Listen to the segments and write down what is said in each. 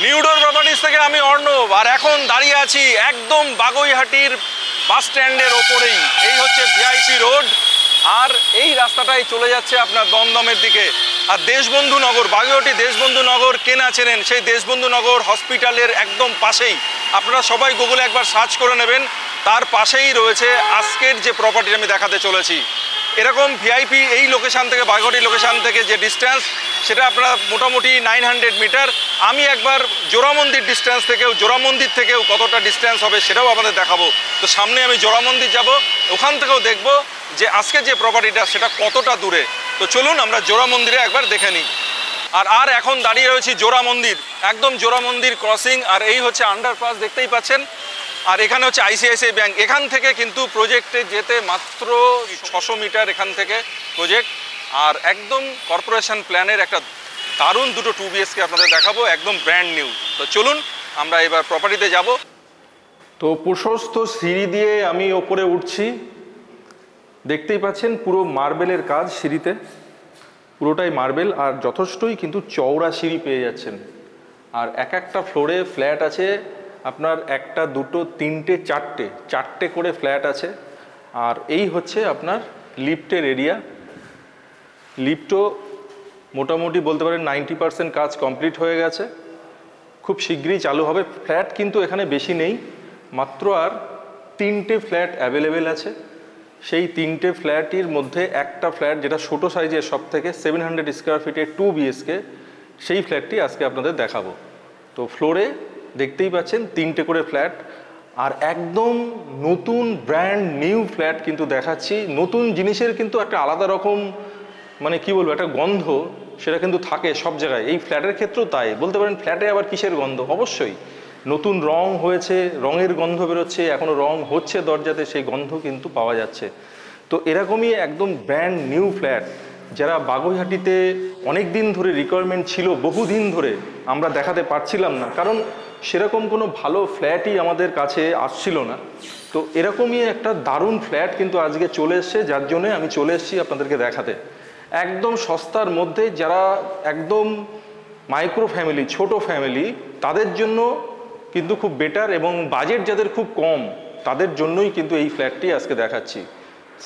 নিউডোর properties থেকে আমি অর্ণব, আর এখন দাঁড়িয়ে আছি একদম বাগুইহাটির বাস স্ট্যান্ডের ওপরেই। এই হচ্ছে ভিআইপি রোড, আর এই রাস্তাটাই চলে যাচ্ছে আপনার দমদমের দিকে। আর দেশবন্ধু নগর, বাগুইহাটি দেশবন্ধু নগর কেনা চেনেন, সেই দেশবন্ধু নগর হসপিটালের একদম পাশেই, আপনারা সবাই গুগলে একবার সার্চ করে নেবেন, তার পাশেই রয়েছে আজকের যে প্রপার্টি আমি দেখাতে চলেছি। এরকম ভিআইপি এই লোকেশান থেকে, বাগুইহাটি লোকেশান থেকে যে ডিস্টেন্স, সেটা আপনারা মোটামুটি 900 মিটার। আমি একবার জোড়া মন্দির থেকেও কতটা ডিস্টেন্স হবে সেটাও আপনাদের দেখাবো। তো সামনে আমি জোড়া মন্দির যাব, ওখান থেকেও দেখব যে আজকে যে প্রপার্টিটা সেটা কতটা দূরে। তো চলুন আমরা জোড়া মন্দিরে একবার দেখে নিই। আর এখন দাঁড়িয়ে রয়েছি জোড়া মন্দির, একদম জোড়া মন্দির ক্রসিং। আর এই হচ্ছে আন্ডারপাস দেখতেই পাচ্ছেন, আর এখানে হচ্ছে আইসিআইসিআই ব্যাংক। এখান থেকে কিন্তু প্রজেক্টে যেতে মাত্র 600 মিটার এখান থেকে প্রজেক্ট। আর একদম কর্পোরেশন প্ল্যানের একটা দারুণ দুটো 2 BHK আপনাদের দেখাবো, একদম ব্র্যান্ড নিউ। তো চলুন আমরা এবার প্রপার্টিতে যাব। তো প্রশস্ত সিঁড়ি দিয়ে আমি ওপরে উঠছি, দেখতেই পাচ্ছেন পুরো মার্বেলের কাজ সিঁড়িতে, পুরোটাই মার্বেল, আর যথেষ্টই কিন্তু চওড়া সিঁড়ি পেয়ে যাচ্ছেন। আর এক একটা ফ্লোরে ফ্ল্যাট আছে আপনার একটা, দুটো, তিনটে, চারটে করে ফ্ল্যাট আছে। আর এই হচ্ছে আপনার লিফটের এরিয়া। লিফটও মোটামুটি বলতে পারেন 90% কাজ কমপ্লিট হয়ে গেছে, খুব শীঘ্রই চালু হবে। ফ্ল্যাট কিন্তু এখানে বেশি নেই, মাত্র আর 3টে ফ্ল্যাট অ্যাভেলেবেল আছে। সেই 3টে ফ্ল্যাটের মধ্যে একটা ফ্ল্যাট, যেটা ছোটো সাইজের সব থেকে, 700 স্কোয়ার ফিটের 2 BHK, সেই ফ্ল্যাটটি আজকে আপনাদের দেখাবো। তো ফ্লোরে দেখতেই পাচ্ছেন 3টে করে ফ্ল্যাট, আর একদম নতুন ব্র্যান্ড নিউ ফ্ল্যাট কিন্তু দেখাচ্ছি। নতুন জিনিসের কিন্তু একটা আলাদা রকম, মানে কি বলবো, একটা গন্ধ সেটা কিন্তু থাকে সব জায়গায়। এই ফ্ল্যাটের ক্ষেত্রেও তাই। বলতে পারেন ফ্ল্যাটে আবার কিসের গন্ধ? অবশ্যই নতুন রং হয়েছে, রঙের গন্ধ বেরোচ্ছে, এখনও রং হচ্ছে দরজাতে, সেই গন্ধ কিন্তু পাওয়া যাচ্ছে। তো এরকমই একদম ব্র্যান্ড নিউ ফ্ল্যাট, যারা বাগুইহাটিতে অনেক দিন ধরে রিকোয়ারমেন্ট ছিল, বহুদিন ধরে আমরা দেখাতে পারছিলাম না, কারণ সেরকম কোনো ভালো ফ্ল্যাটই আমাদের কাছে আসছিল না। তো এরকমই একটা দারুণ ফ্ল্যাট কিন্তু আজকে চলে এসছে, যার জন্যে আমি চলে এসেছি আপনাদেরকে দেখাতে। একদম সস্তার মধ্যে, যারা একদম মাইক্রো ফ্যামিলি, ছোট ফ্যামিলি, তাদের জন্য কিন্তু খুব বেটার, এবং বাজেট যাদের খুব কম তাদের জন্যই কিন্তু এই ফ্ল্যাটটি আজকে দেখাচ্ছি।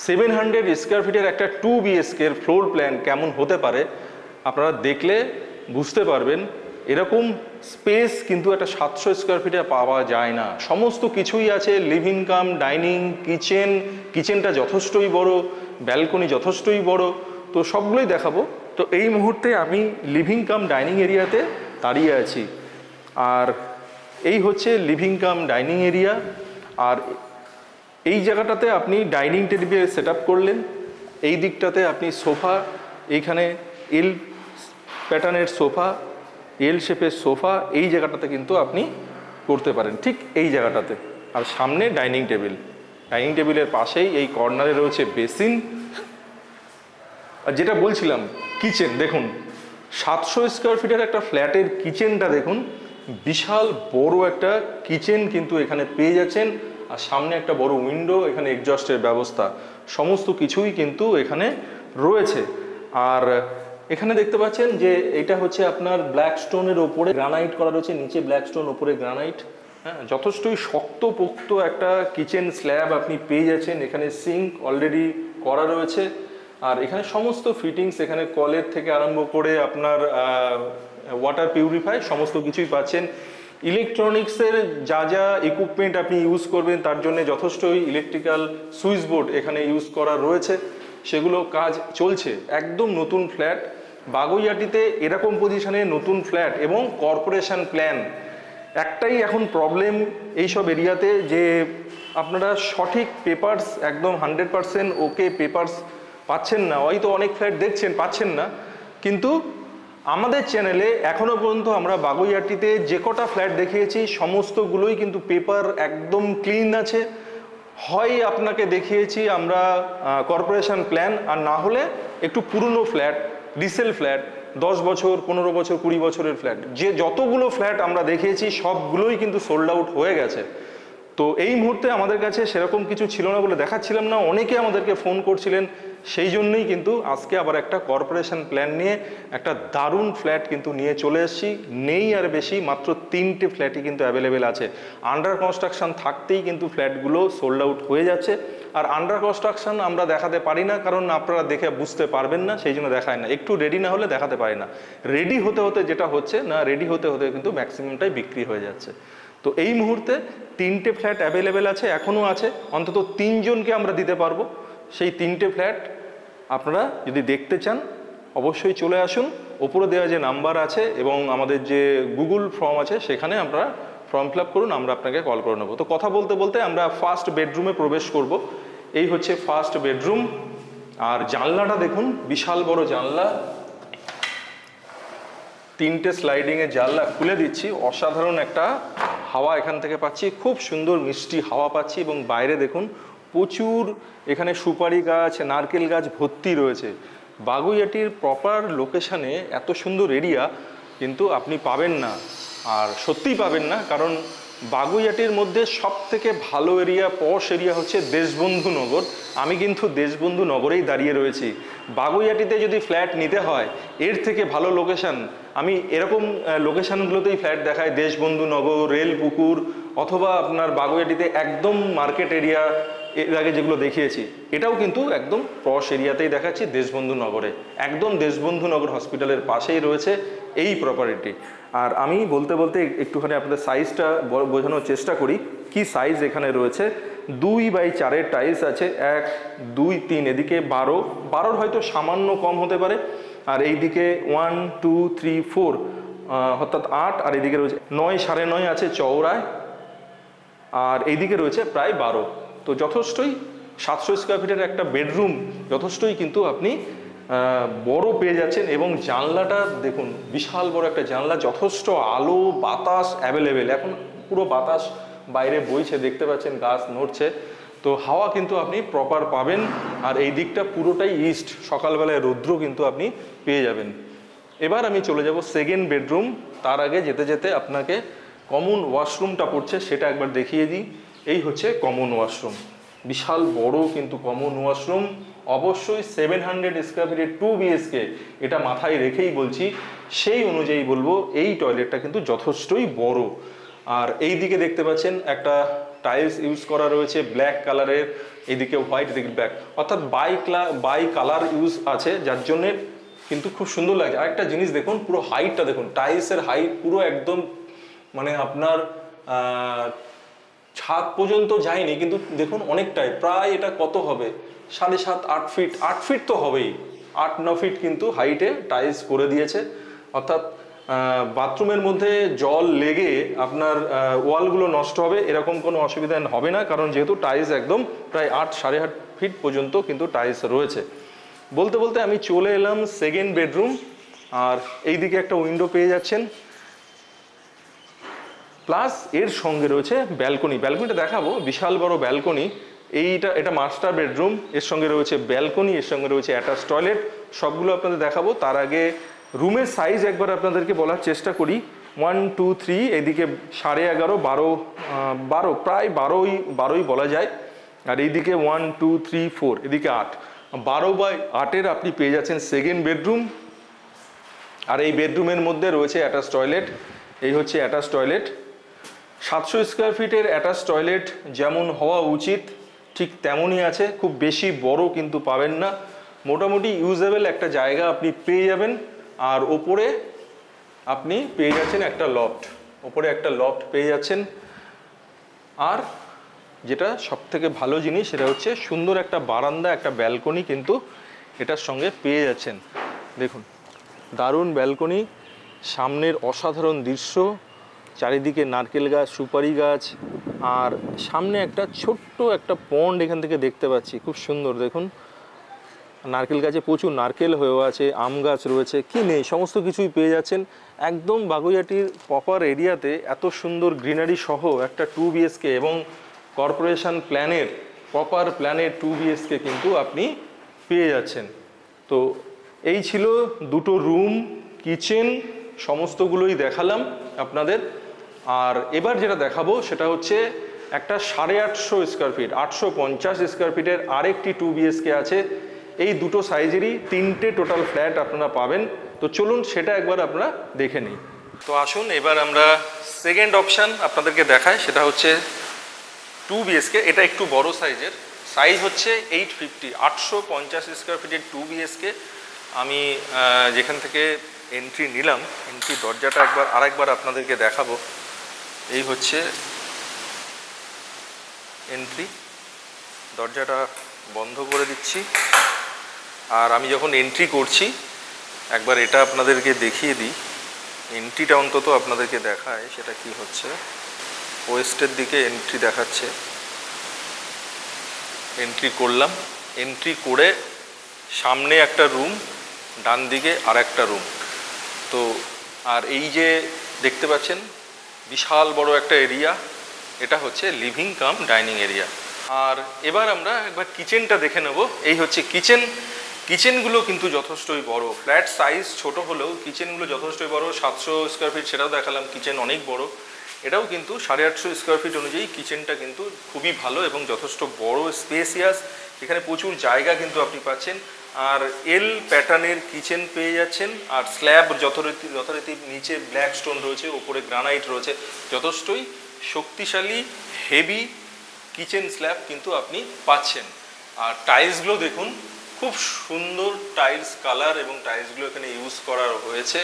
700 স্কোয়ার ফিটের একটা 2 BHK এর ফ্লোর প্ল্যান কেমন হতে পারে আপনারা দেখলে বুঝতে পারবেন। এরকম স্পেস কিন্তু একটা 700 স্কোয়ার ফিটে পাওয়া যায় না। সমস্ত কিছুই আছে, লিভিং কাম ডাইনিং, কিচেনটা যথেষ্টই বড়, ব্যালকনি যথেষ্টই বড়। তো সবগুলোই দেখাবো। তো এই মুহূর্তে আমি লিভিং কাম ডাইনিং এরিয়াতে দাঁড়িয়ে আছি, আর এই হচ্ছে লিভিং কাম ডাইনিং এরিয়া। আর এই জায়গাটাতে আপনি ডাইনিং টেবিল সেট আপ করলেন, এই দিকটাতে আপনি সোফা, এইখানে এল প্যাটার্নের সোফা, এল শেপের সোফা, এই জায়গাটাতে কিন্তু আপনি করতে পারেন, ঠিক এই জায়গাটাতে। আর সামনে ডাইনিং টেবিল, ডাইনিং টেবিলের পাশেই এই কর্নারে রয়েছে বেসিন। আর যেটা বলছিলাম, কিচেন দেখুন, 700 স্কোয়ার ফিটের একটা ফ্ল্যাটের কিচেনটা দেখুন, বিশাল বড় একটা কিচেন কিন্তু এখানে পেয়ে যাচ্ছেন। আর সামনে একটা বড় উইন্ডো, এখানে এক্সজস্টের ব্যবস্থা, সমস্ত কিছুই কিন্তু এখানে রয়েছে। আর এখানে দেখতে পাচ্ছেন যে এটা হচ্ছে আপনার ব্ল্যাক স্টোনের ওপরে গ্রানাইট করা রয়েছে, নিচে ব্ল্যাক স্টোন, ওপরে গ্রানাইট। হ্যাঁ, যথেষ্টই শক্তপোক্ত একটা কিচেন স্ল্যাব আপনি পেয়ে যাচ্ছেন। এখানে সিঙ্ক অলরেডি করা রয়েছে, আর এখানে সমস্ত ফিটিংস, এখানে কলের থেকে আরম্ভ করে আপনার ওয়াটার পিউরিফাই সমস্ত কিছুই পাচ্ছেন। ইলেকট্রনিক্সের যা যা ইকুইপমেন্ট আপনি ইউজ করবেন তার জন্য যথেষ্টই ইলেকট্রিক্যাল সুইচ বোর্ড এখানে ইউজ করা রয়েছে, সেগুলো কাজ চলছে। একদম নতুন ফ্ল্যাট বাগুইহাটিতে, এরকম পজিশনে নতুন ফ্ল্যাট এবং কর্পোরেশন প্ল্যান। একটাই এখন প্রবলেম এইসব এরিয়াতে, যে আপনারা সঠিক পেপারস, একদম 100% ওকে পেপারস পাচ্ছেন না। হয়তো অনেক ফ্ল্যাট দেখছেন পাচ্ছেন না, কিন্তু আমাদের চ্যানেলে এখনও পর্যন্ত আমরা বাগুইহাটিতে যে কটা ফ্ল্যাট দেখিয়েছি সমস্তগুলোই কিন্তু পেপার একদম ক্লিন আছে। হয় আপনাকে দেখিয়েছি আমরা কর্পোরেশন প্ল্যান, আর না হলে একটু পুরনো ফ্ল্যাট, রিসেল ফ্ল্যাট, 10 বছর, 15 বছর, 20 বছরের ফ্ল্যাট। যে যতগুলো ফ্ল্যাট আমরা দেখিয়েছি সবগুলোই কিন্তু সোল্ড আউট হয়ে গেছে। তো এই মুহূর্তে আমাদের কাছে সেরকম কিছু ছিল না বলে দেখাচ্ছিলাম না। অনেকে আমাদেরকে ফোন করছিলেন সেই জন্যই কিন্তু আজকে আবার একটা কর্পোরেশন প্ল্যান নিয়ে একটা দারুণ ফ্ল্যাট কিন্তু নিয়ে চলে এসেছি। নেই আর বেশি, মাত্র 3টে ফ্ল্যাটই কিন্তু অ্যাভেলেবেল আছে। আন্ডার কনস্ট্রাকশন থাকতেই কিন্তু ফ্ল্যাটগুলো সোল্ড আউট হয়ে যাচ্ছে। আর আন্ডার কনস্ট্রাকশন আমরা দেখাতে পারি না, কারণ আপনারা দেখে বুঝতে পারবেন না, সেই জন্য দেখায় না। একটু রেডি না হলে দেখাতে পারি না। রেডি হতে হতে যেটা হচ্ছে না, রেডি হতে হতে কিন্তু ম্যাক্সিমামটাই বিক্রি হয়ে যাচ্ছে। তো এই মুহূর্তে 3টে ফ্ল্যাট অ্যাভেলেবেল আছে, এখনও আছে, অন্তত 3 জনকে আমরা দিতে পারবো। সেই 3টে ফ্ল্যাট আপনারা যদি দেখতে চান অবশ্যই চলে আসুন। ওপরে দেওয়া যে নাম্বার আছে এবং আমাদের যে গুগল ফর্ম আছে সেখানে আপনারা ফর্ম ফিল আপ করুন, আমরা আপনাকে কল করে নেবো। তো কথা বলতে বলতে আমরা ফার্স্ট বেডরুমে প্রবেশ করব। এই হচ্ছে ফার্স্ট বেডরুম। আর জানলাটা দেখুন, বিশাল বড় জানলা, 3টে স্লাইডিংয়ের জানলা খুলে দিচ্ছি। অসাধারণ একটা হাওয়া এখান থেকে পাচ্ছি, খুব সুন্দর মিষ্টি হাওয়া পাচ্ছি। এবং বাইরে দেখুন প্রচুর এখানে সুপারি গাছ, নারকেল গাছ ভর্তি রয়েছে। বাগুইআটির প্রপার লোকেশানে এত সুন্দর এরিয়া কিন্তু আপনি পাবেন না, আর সত্যিই পাবেন না। কারণ বাগুইআটির মধ্যে সব থেকে ভালো এরিয়া, পশ এরিয়া হচ্ছে দেশবন্ধু নগর। আমি কিন্তু দেশবন্ধু নগরেই দাঁড়িয়ে রয়েছি। বাগুইআটিতে যদি ফ্ল্যাট নিতে হয় এর থেকে ভালো লোকেশান আমি এরকম লোকেশানগুলোতেই ফ্ল্যাট দেখাই, দেশবন্ধু নগর, রেলপুকুর, অথবা আপনার বাগুইআটিতে একদম মার্কেট এরিয়া এর আগে যেগুলো দেখিয়েছি, এটাও কিন্তু একদম পশ এরিয়াতেই দেখাচ্ছি, দেশবন্ধু নগরে। একদম দেশবন্ধু নগর হসপিটালের পাশেই রয়েছে এই প্রপার্টি। আর আমি বলতে বলতে একটুখানি আপনাদের সাইজটা বোঝানোর চেষ্টা করি, কি সাইজ এখানে রয়েছে। 2x4 টাইলস আছে, 1 2 3, এদিকে 12 হয়তো সামান্য কম হতে পারে। আর এইদিকে 1 2 3 4 অর্থাৎ 8, আর এইদিকে রয়েছে 9 9.5 আছে চওড়ায়, আর এইদিকে রয়েছে প্রায় 12। তো যথেষ্টই 700 স্কোয়ার ফিটের একটা বেডরুম যথেষ্টই কিন্তু আপনি বড় পেয়ে যাচ্ছেন। এবং জানলাটা দেখুন, বিশাল বড় একটা জানলা, যথেষ্ট আলো বাতাস অ্যাভেলেবেল। এখন পুরো বাতাস বাইরে বইছে, দেখতে পাচ্ছেন গাছ নড়ছে, তো হাওয়া কিন্তু আপনি প্রপার পাবেন। আর এই দিকটা পুরোটাই ইস্ট, সকালবেলায় রৌদ্র কিন্তু আপনি পেয়ে যাবেন। এবার আমি চলে যাব সেকেন্ড বেডরুম। তার আগে যেতে যেতে আপনাকে কমন ওয়াশরুমটা পড়ছে সেটা একবার দেখিয়ে দিই। এই হচ্ছে কমন ওয়াশরুম, বিশাল বড় কিন্তু কমন ওয়াশরুম। অবশ্যই 700 স্কোয়ার ফিটের 2 BHK, এটা মাথায় রেখেই বলছি, সেই অনুযায়ী বলবো এই টয়লেটটা কিন্তু যথেষ্টই বড়। আর এই দিকে দেখতে পাচ্ছেন একটা টাইলস ইউজ করা রয়েছে ব্ল্যাক কালারের, এইদিকে হোয়াইট, এদিকে ব্ল্যাক, অর্থাৎ বাই কালার ইউজ আছে, যার জন্যে কিন্তু খুব সুন্দর লাগছে। আরেকটা জিনিস দেখুন, পুরো হাইটটা দেখুন, টাইলসের হাইট পুরো একদম মানে আপনার ছাদ পর্যন্ত যায়নি, কিন্তু দেখুন অনেকটাই, প্রায় এটা কত হবে, 7.5 8 ফিট, 8 ফিট তো হবেই, 8-9 ফিট কিন্তু হাইটে টাইলস করে দিয়েছে। অর্থাৎ বাথরুমের মধ্যে জল লেগে আপনার ওয়ালগুলো নষ্ট হবে এরকম কোনো অসুবিধা হবে না, কারণ যেহেতু টাইলস একদম প্রায় 8 8.5 ফিট পর্যন্ত কিন্তু টাইলস রয়েছে। বলতে বলতে আমি চলে এলাম সেকেন্ড বেডরুম। আর এইদিকে একটা উইন্ডো পেয়ে যাচ্ছেন, প্লাস এর সঙ্গে রয়েছে ব্যালকনি। ব্যালকনিটা দেখাবো, বিশাল বড় ব্যালকনি। এটা মাস্টার বেডরুম, এর সঙ্গে রয়েছে ব্যালকনি, এর সঙ্গে রয়েছে অ্যাটাচ টয়লেট, সবগুলো আপনাদের দেখাবো। তার আগে রুমের সাইজ একবার আপনাদেরকে বলার চেষ্টা করি। 1 2 3, এদিকে 11.5 12, প্রায় 12ই বলা যায়। আর এইদিকে 1 2 3 4, এদিকে 8, 12x8 আপনি পেয়ে যাচ্ছেন সেকেন্ড বেডরুম। আর এই বেডরুমের মধ্যে রয়েছে অ্যাটাচ টয়লেট। এই হচ্ছে অ্যাটাচ টয়লেট। 700 স্কোয়ার ফিটের অ্যাটাচ টয়লেট যেমন হওয়া উচিত ঠিক তেমনই আছে, খুব বেশি বড় কিন্তু পাবেন না, মোটামুটি ইউজেবল একটা জায়গা আপনি পেয়ে যাবেন। আর ওপরে আপনি পেয়ে যাচ্ছেন একটা লফট, ওপরে একটা লফট পেয়ে যাচ্ছেন। আর যেটা সব থেকে ভালো জিনিস সেটা হচ্ছে সুন্দর একটা বারান্দা, একটা ব্যালকনি কিন্তু এটার সঙ্গে পেয়ে যাচ্ছেন। দেখুন দারুণ ব্যালকনি, সামনের অসাধারণ দৃশ্য, চারিদিকে নারকেল গাছ, সুপারি গাছ, আর সামনে একটা ছোট্ট একটা পন্ড এখান থেকে দেখতে পাচ্ছি, খুব সুন্দর। দেখুন নারকেল গাছে প্রচুর নারকেল হয়েও আছে, আম গাছ রয়েছে, কি নেই সমস্ত কিছুই পেয়ে যাচ্ছেন। একদম বাগুইআটির প্রপার এরিয়াতে এত সুন্দর গ্রিনারি সহ একটা 2 BHK এবং কর্পোরেশন প্ল্যানের প্রপার প্ল্যানের 2 BHK কিন্তু আপনি পেয়ে যাচ্ছেন। তো এই ছিল দুটো রুম, কিচেন, সমস্তগুলোই দেখালাম আপনাদের। আর এবার যেটা দেখাবো সেটা হচ্ছে একটা 850 স্কোয়ার ফিট, 850 স্কোয়ার ফিটের আরেকটি 2 BHK আছে। এই দুটো সাইজেরই 3টে টোটাল ফ্ল্যাট আপনারা পাবেন। তো চলুন সেটা একবার আপনারা দেখে নিই। তো আসুন এবার আমরা সেকেন্ড অপশান আপনাদেরকে দেখাই, সেটা হচ্ছে 2 BHK। এটা একটু বড় সাইজের, সাইজ হচ্ছে 850 স্কোয়ার ফিটের 2 BHK। আমি যেখান থেকে এন্ট্রি নিলাম, এন্ট্রি দরজাটা আরেকবার আপনাদেরকে দেখাবো। এই হচ্ছে এন্ট্রি, দরজাটা বন্ধ করে দিচ্ছি। আর আমি যখন এন্ট্রি করছি একবার এটা আপনাদেরকে দেখিয়ে দিই, এন্ট্রিটা অন্তত আপনাদেরকে দেখায় সেটা কি হচ্ছে। ওয়েস্টের দিকে এন্ট্রি দেখাচ্ছে, এন্ট্রি করলাম, এন্ট্রি করে সামনে একটা রুম, ডান দিকে আর একটা রুম। তো আর এই যে দেখতে পাচ্ছেন বিশাল বড় একটা এরিয়া, এটা হচ্ছে লিভিং কাম ডাইনিং এরিয়া। আর এবার আমরা একবার কিচেনটা দেখে নেব। এই হচ্ছে কিচেন। কিচেনগুলো কিন্তু যথেষ্টই বড়, ফ্ল্যাট সাইজ ছোট হলেও কিচেনগুলো যথেষ্টই বড়। 700 স্কোয়ার ফিট সেটাও দেখালাম, কিচেন অনেক বড়। এটাও কিন্তু 850 স্কোয়ার ফিট অনুযায়ী কিচেনটা কিন্তু খুবই ভালো এবং যথেষ্ট বড়, স্পেসিয়াস। এখানে প্রচুর জায়গা কিন্তু আপনি পাচ্ছেন। আর এল প্যাটার্নের কিচেন পেয়ে যাচ্ছেন। আর স্ল্যাব যথারীতি নিচে ব্ল্যাক স্টোন রয়েছে, ওপরে গ্রানাইট রয়েছে, যথেষ্টই শক্তিশালী হেভি কিচেন স্ল্যাব কিন্তু আপনি পাচ্ছেন। আর টাইলসগুলো দেখুন, খুব সুন্দর টাইলস কালার এবং টাইলসগুলো এখানে ইউজ করা হয়েছে।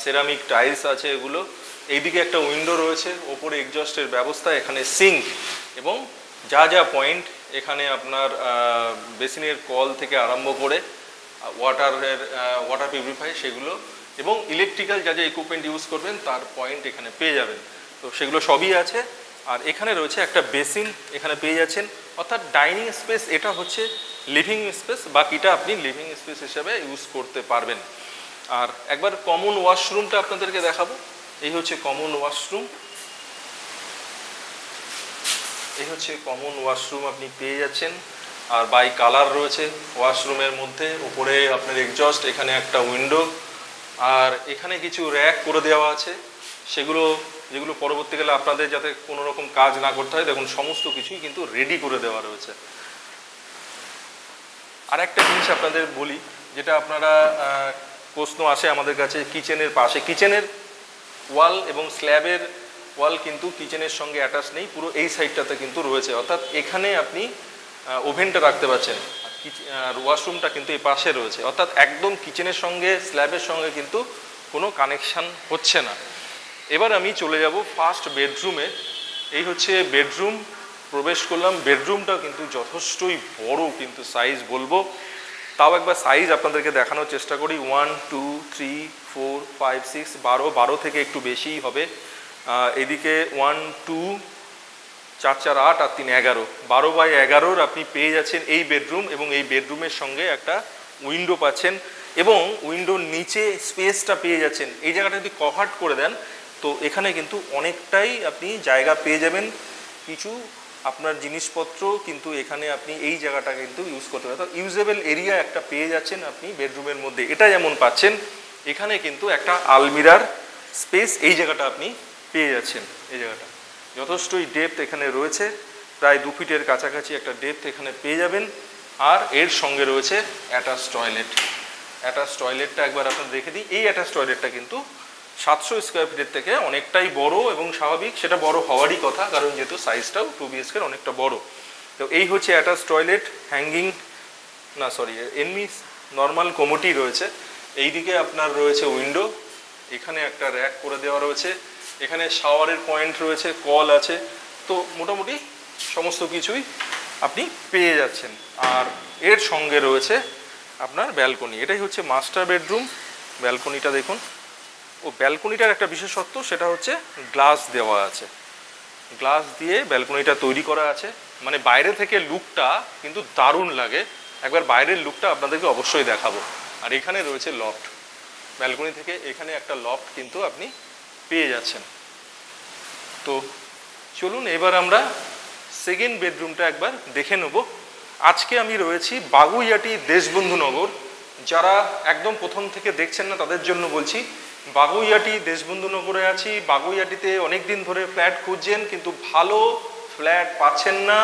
সেরামিক টাইলস আছে এগুলো। এইদিকে একটা উইন্ডো রয়েছে, ওপরে এক্সজস্টের ব্যবস্থা, এখানে সিঙ্ক এবং যা যা পয়েন্ট এখানে আপনার বেসিনের কল থেকে আরম্ভ করে ওয়াটার পিউরিফাই সেগুলো এবং ইলেকট্রিক্যাল যা যা ইকুইপমেন্ট ইউজ করবেন তার পয়েন্ট এখানে পেয়ে যাবেন। তো সেগুলো সবই আছে। আর এখানে রয়েছে একটা বেসিন এখানে পেয়ে যাচ্ছেন, অর্থাৎ ডাইনিং স্পেস এটা হচ্ছে লিভিং স্পেস, বাকিটা আপনি লিভিং স্পেস হিসেবে ইউজ করতে পারবেন। আর একবার কমন ওয়াশরুমটা আপনাদেরকে দেখাবো। এই হচ্ছে কমন ওয়াশরুম, এই হচ্ছে কমন ওয়াশরুম আপনি পেয়ে যাচ্ছেন। আর বাই কালার রয়েছে ওয়াশরুমের মধ্যে, উপরে আপনার এক্সজস্ট, এখানে একটা উইন্ডো। আর এখানে কিছু র্যাক করে দেওয়া আছে, যেগুলো পরবর্তীকালে আপনাদের যাতে কোনো রকম কাজ না করতে হয়, দেখুন সমস্ত কিছুই কিন্তু রেডি করে দেওয়া রয়েছে। আর একটা জিনিস আপনাদের বলি, যেটা আপনারা প্রশ্ন আসে আমাদের কাছে কিচেনের পাশে, কিচেনের ওয়াল এবং স্ল্যাবের ওয়াল কিন্তু কিচেনের সঙ্গে অ্যাটাচ নেই, পুরো এই সাইডটাতে কিন্তু রয়েছে, অর্থাৎ এখানে আপনি ওভেনটা রাখতে পারছেন। আর ওয়াশরুমটা কিন্তু এই পাশে রয়েছে, অর্থাৎ একদম কিচেনের সঙ্গে স্ল্যাবের সঙ্গে কিন্তু কোনো কানেকশান হচ্ছে না। এবার আমি চলে যাব ফার্স্ট বেডরুমে। এই হচ্ছে বেডরুম, প্রবেশ করলাম। বেডরুমটাও কিন্তু যথেষ্টই বড় কিন্তু সাইজ বলবো। তাও একবার সাইজ আপনাদেরকে দেখানোর চেষ্টা করি। 1 2 3 4 5 6 12 থেকে একটু বেশিই হবে। এদিকে 1 2 4 4 8 আর 3 11, 12x11 আপনি পেয়ে যাচ্ছেন এই বেডরুম। এবং এই বেডরুমের সঙ্গে একটা উইন্ডো পাচ্ছেন এবং উইন্ডোর নিচে স্পেসটা পেয়ে যাচ্ছেন। এই জায়গাটা যদি কভার করে দেন তো এখানে কিন্তু অনেকটাই আপনি জায়গা পেয়ে যাবেন। কিছু আপনার জিনিসপত্র কিন্তু এখানে আপনি এই জায়গাটা কিন্তু ইউজ করতে পারেন, অর্থাৎ ইউজেবল এরিয়া একটা পেয়ে যাচ্ছেন আপনি বেডরুমের মধ্যে। এটা যেমন পাচ্ছেন, এখানে কিন্তু একটা আলমিরার স্পেস এই জায়গাটা আপনি পেয়ে যাচ্ছেন। এই জায়গাটা যথেষ্টই ডেপথ এখানে রয়েছে, প্রায় 2 ফিটের কাছাকাছি একটা ডেপথ এখানে পেয়ে যাবেন। আর এর সঙ্গে রয়েছে অ্যাটাচ টয়লেট। অ্যাটাচ টয়লেটটা একবার আপনার দেখে দিই। এই অ্যাটাচ টয়লেটটা কিন্তু 700 স্কোয়ার ফিটের থেকে অনেকটাই বড় এবং স্বাভাবিক, সেটা বড় হওয়ারই কথা, কারণ যেহেতু সাইজটাও 2 BHK অনেকটা বড়। তো এই হচ্ছে অ্যাটাচ টয়লেট, হ্যাঙ্গিং না সরি এমনি নর্মাল কোমোটি রয়েছে। এইদিকে আপনার রয়েছে উইন্ডো, এখানে একটা র্যাক করে দেওয়া রয়েছে, এখানে শাওয়ারের পয়েন্ট রয়েছে, কল আছে। তো মোটামুটি সমস্ত কিছুই আপনি পেয়ে যাচ্ছেন। আর এর সঙ্গে রয়েছে আপনার ব্যালকনি। এটাই হচ্ছে মাস্টার বেডরুম। ব্যালকনিটা দেখুন, ব্যালকনিটার একটা বিশেষত্ব, সেটা হচ্ছে গ্লাস দেওয়া আছে। গ্লাস দিয়ে ব্যালকনিটা তৈরি করা আছে, মানে বাইরে থেকে লুকটা কিন্তু দারুণ লাগে। একবার বাইরের লুকটা আপনাদেরকে অবশ্যই দেখাবো। আর এখানে রয়েছে লফট, ব্যালকনি থেকে এখানে একটা লফট কিন্তু আপনি পেয়ে যাচ্ছেন। তো চলুন এবার আমরা সেকেন্ড বেডরুমটা একবার দেখে নেব। আজকে আমি রয়েছি বাগুইআটি দেশবন্ধু নগর। যারা একদম প্রথম থেকে দেখছেন না তাদের জন্য বলছি, বাগুইআটি দেশবন্ধু নগরে আছি। বাগুইআটিতে অনেক দিন ধরে ফ্ল্যাট খুঁজছেন কিন্তু ভালো ফ্ল্যাট পাচ্ছেন না,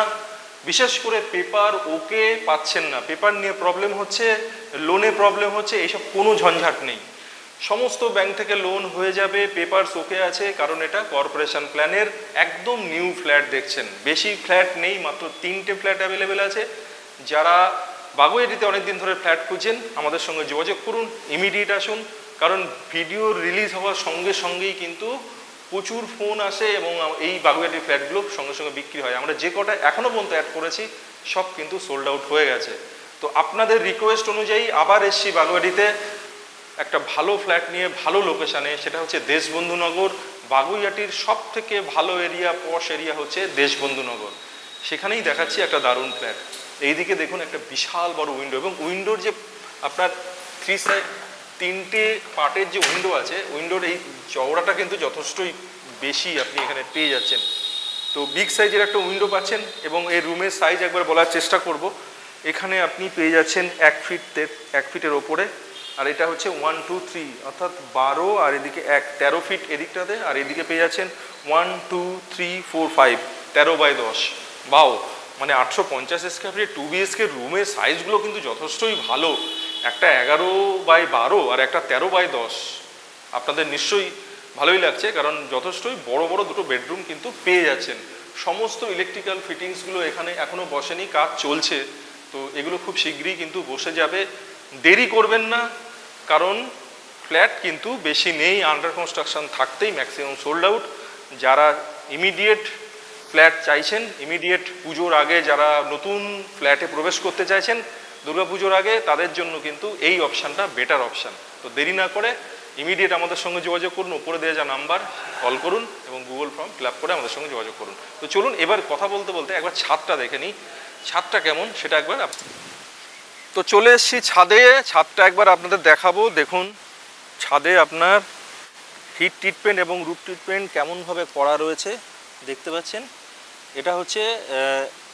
বিশেষ করে পেপার ওকে পাচ্ছেন না, পেপার নিয়ে প্রবলেম হচ্ছে, লোনে প্রবলেম হচ্ছে, এইসব কোনো ঝঞ্ঝাট নেই। সমস্ত ব্যাংক থেকে লোন হয়ে যাবে, পেপারস ওকে আছে, কারণ এটা কর্পোরেশন প্ল্যানের একদম নিউ ফ্ল্যাট দেখছেন। বেশি ফ্ল্যাট নেই, মাত্র 3টে ফ্ল্যাট অ্যাভেলেবেল আছে। যারা বাগুইআটিতে অনেকদিন ধরে ফ্ল্যাট খুঁজছেন আমাদের সঙ্গে যোগাযোগ করুন, ইমিডিয়েট আসুন, কারণ ভিডিও রিলিজ হওয়ার সঙ্গে সঙ্গেই কিন্তু প্রচুর ফোন আসে এবং এই বাগুইআটির ফ্ল্যাটগুলো সঙ্গে সঙ্গে বিক্রি হয়। আমরা যে কটা এখনও পর্যন্ত অ্যাড করেছি সব কিন্তু সোল্ড আউট হয়ে গেছে। তো আপনাদের রিকোয়েস্ট অনুযায়ী আবার এসছি বাগুইআটিতে একটা ভালো ফ্ল্যাট নিয়ে, ভালো লোকেশানে, সেটা হচ্ছে দেশবন্ধুনগর। বাগুইআটির সব থেকে ভালো এরিয়া, পশ এরিয়া হচ্ছে দেশবন্ধুনগর। সেখানেই দেখাচ্ছি একটা দারুণ ফ্ল্যাট। এইদিকে দেখুন একটা বিশাল বড় উইন্ডো, এবং উইন্ডোর যে আপনার 3টে পার্টের যে উইন্ডো আছে, উইন্ডোর এই চওড়াটা কিন্তু যথেষ্টই বেশি আপনি এখানে পেয়ে যাচ্ছেন। তো বিগ সাইজের একটা উইন্ডো পাচ্ছেন, এবং এই রুমের সাইজ একবার বলার চেষ্টা করব। এখানে আপনি পেয়ে যাচ্ছেন 1 ফিটের ওপরে, আর এটা হচ্ছে 1 2 3 অর্থাৎ 12, আর এদিকে 13 ফিট এদিকটাতে, আর এদিকে পেয়ে যাচ্ছেন 1 2 3 4 5 13x10। বাও, মানে 850 স্কোয়ার ফিট 2 BHK রুমের সাইজগুলো কিন্তু যথেষ্টই ভালো। একটা 11x12 আর একটা 13x10, আপনাদের নিশ্চয়ই ভালোই লাগছে, কারণ যথেষ্টই বড় বড় দুটো বেডরুম কিন্তু পেয়ে যাচ্ছেন। সমস্ত ইলেকট্রিক্যাল ফিটিংসগুলো এখানে এখনও বসেনি, কাজ চলছে। তো এগুলো খুব শীঘ্রই কিন্তু বসে যাবে, দেরি করবেন না, কারণ ফ্ল্যাট কিন্তু বেশি নেই, আন্ডার কনস্ট্রাকশন থাকতেই ম্যাক্সিমাম সোল্ড আউট। যারা ইমিডিয়েট ফ্ল্যাট চাইছেন, ইমিডিয়েট পুজোর আগে যারা নতুন ফ্ল্যাটে প্রবেশ করতে চাইছেন দুর্গাপুজোর আগে, তাদের জন্য কিন্তু এই অপশানটা বেটার অপশান। তো দেরি না করে ইমিডিয়েট আমাদের সঙ্গে যোগাযোগ করুন, উপরে দেওয়া যা নাম্বার কল করুন এবং গুগল ফর্ম ফিল আপ করে আমাদের সঙ্গে যোগাযোগ করুন। তো চলুন এবার কথা বলতে বলতে একবার ছাদটা দেখে নিই, ছাদটা কেমন সেটা একবার। তো চলে এসেছি ছাদে, ছাদটা একবার আপনাদের দেখাবো। দেখুন ছাদে আপনার হিট ট্রিটমেন্ট এবং রুফ ট্রিটমেন্ট কেমনভাবে করা রয়েছে দেখতে পাচ্ছেন। এটা হচ্ছে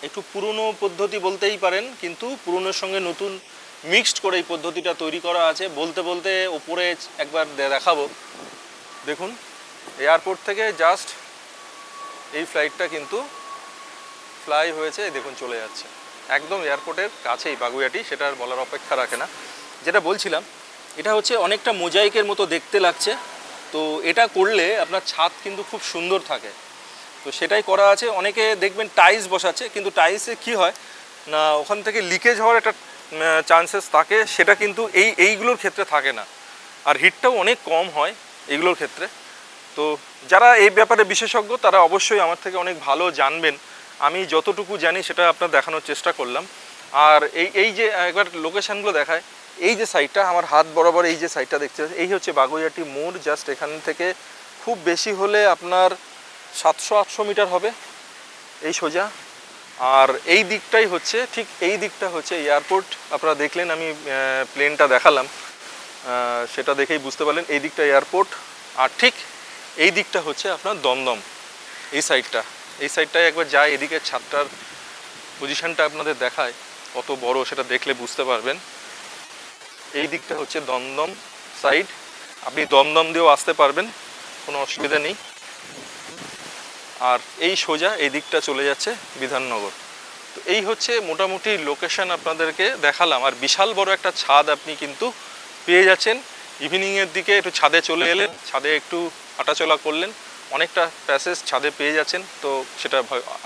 একটু পুরনো পদ্ধতি বলতেই পারেন, কিন্তু পুরনোর সঙ্গে নতুন মিক্সড করে এই পদ্ধতিটা তৈরি করা আছে। বলতে বলতে ওপরে একবার দেখাবো। দেখুন এয়ারপোর্ট থেকে জাস্ট এই ফ্লাইটটা কিন্তু ফ্লাই হয়েছে, দেখুন চলে যাচ্ছে একদম এয়ারপোর্টের কাছেই বাগুইআটি, সেটা আর বলার অপেক্ষা রাখে না। যেটা বলছিলাম, এটা হচ্ছে অনেকটা মোজাইকের মতো দেখতে লাগছে। তো এটা করলে আপনার ছাদ কিন্তু খুব সুন্দর থাকে, তো সেটাই করা আছে। অনেকে দেখবেন টাইলস বসাচ্ছে, কিন্তু টাইলসে কি হয় না, ওখান থেকে লিকেজ হওয়ার একটা চান্সেস থাকে, সেটা কিন্তু এইগুলোর ক্ষেত্রে থাকে না, আর হিটটাও অনেক কম হয় এইগুলোর ক্ষেত্রে। তো যারা এই ব্যাপারে বিশেষজ্ঞ তারা অবশ্যই আমার থেকে অনেক ভালো জানবেন। আমি যতটুকু জানি সেটা আপনার দেখানোর চেষ্টা করলাম। আর এই যে একবার লোকেশানগুলো দেখায়, এই যে সাইডটা আমার হাত বরাবর, এই যে সাইডটা দেখতে পাচ্ছি, এই হচ্ছে বাগুইআটি মোড়। জাস্ট এখান থেকে খুব বেশি হলে আপনার 700-800 মিটার হবে এই সোজা। আর এই দিকটাই হচ্ছে, ঠিক এই দিকটা হচ্ছে এয়ারপোর্ট। আপনারা দেখলেন আমি প্লেনটা দেখালাম, সেটা দেখেই বুঝতে পারলেন এই দিকটা এয়ারপোর্ট। আর ঠিক এই দিকটা হচ্ছে আপনার দমদম, এই সাইডটায় একবার যায়। এদিকে ছাদটার পজিশনটা আপনাদের দেখায় কত বড়, সেটা দেখলে বুঝতে পারবেন। এই দিকটা হচ্ছে দমদম সাইড, আপনি দমদম দিয়েও আসতে পারবেন, কোনো অসুবিধা নেই। আর এই সোজা এই দিকটা চলে যাচ্ছে বিধাননগর। তো এই হচ্ছে মোটামুটি লোকেশন আপনাদেরকে দেখালাম। আর বিশাল বড় একটা ছাদ আপনি কিন্তু পেয়ে যাচ্ছেন। ইভিনিংয়ের দিকে একটু ছাদে চলে এলেন, ছাদে একটু হাঁটাচলা করলেন, অনেকটা প্যাসেজ ছাদে পেয়ে যাচ্ছেন, তো সেটা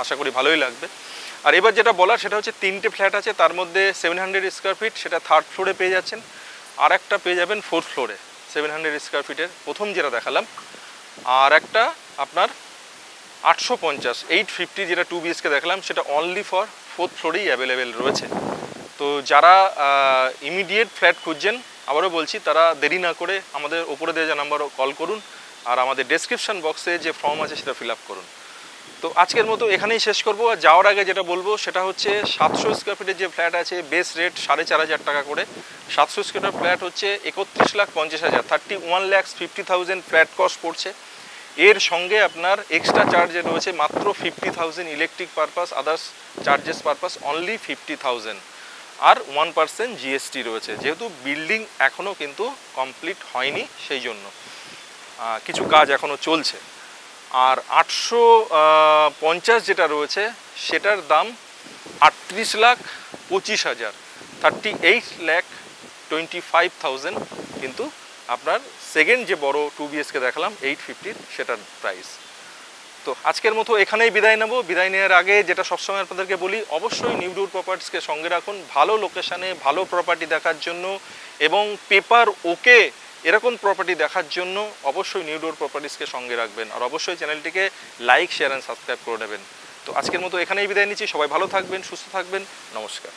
আশা করি ভালোই লাগবে। আর এবার যেটা বলার সেটা হচ্ছে 3টে ফ্ল্যাট আছে, তার মধ্যে 700 স্কোয়ার ফিট সেটা 3rd ফ্লোরে পেয়ে যাচ্ছেন, আর একটা পেয়ে যাবেন 4th ফ্লোরে 700 স্কোয়ার ফিটের, প্রথম যেটা দেখালাম। আর একটা আপনার 850 850 যেটা 2 BHK দেখালাম, সেটা অনলি ফর 4th ফ্লোরেই অ্যাভেলেবেল রয়েছে। তো যারা ইমিডিয়েট ফ্ল্যাট খুঁজছেন, আবারও বলছি, তারা দেরি না করে আমাদের ওপরে দেওয়া যে নাম্বার কল করুন, আর আমাদের ডেসক্রিপশন বক্সে যে ফর্ম আছে সেটা ফিল আপ করুন। তো আজকের মতো এখানেই শেষ করব। আর যাওয়ার আগে যেটা বলবো সেটা হচ্ছে 700 স্কোয়ার ফিটের যে ফ্ল্যাট আছে, বেস রেট 4,500 টাকা করে। 700 স্কোয়ার ফ্ল্যাট হচ্ছে 31,50,000, 31,50,000 ফ্ল্যাট কস্ট পড়ছে। এর সঙ্গে আপনার এক্সট্রা চার্জ রয়েছে মাত্র 50,000 electric purpose, others charges purpose only 50,000, আর 1% GST রয়েছে, যেহেতু বিল্ডিং এখনও কিন্তু কমপ্লিট হয়নি, সেই জন্য কিছু কাজ এখনও চলছে। আর 850 যেটা রয়েছে সেটার দাম 38,25,000, 38,25,000 কিন্তু আপনার সেকেন্ড যে বড় 2 BHK দেখালাম 850 সেটার প্রাইস। তো আজকের মতো এখানেই বিদায় নেব। বিদায় নেওয়ার আগে যেটা সবসময় আপনাদেরকে বলি, অবশ্যই নিউ ডুর প্রপার্টিসকে সঙ্গে রাখুন ভালো লোকেশানে ভালো প্রপার্টি দেখার জন্য, এবং পেপার ওকে এরকম প্রপার্টি দেখার জন্য অবশ্যই নিউ ডুর প্রপার্টিসকে সঙ্গে রাখবেন। আর অবশ্যই চ্যানেলটিকে লাইক, শেয়ার অ্যান্ড সাবস্ক্রাইব করে নেবেন। তো আজকের মতো এখানেই বিদায় নিচ্ছি। সবাই ভালো থাকবেন, সুস্থ থাকবেন, নমস্কার।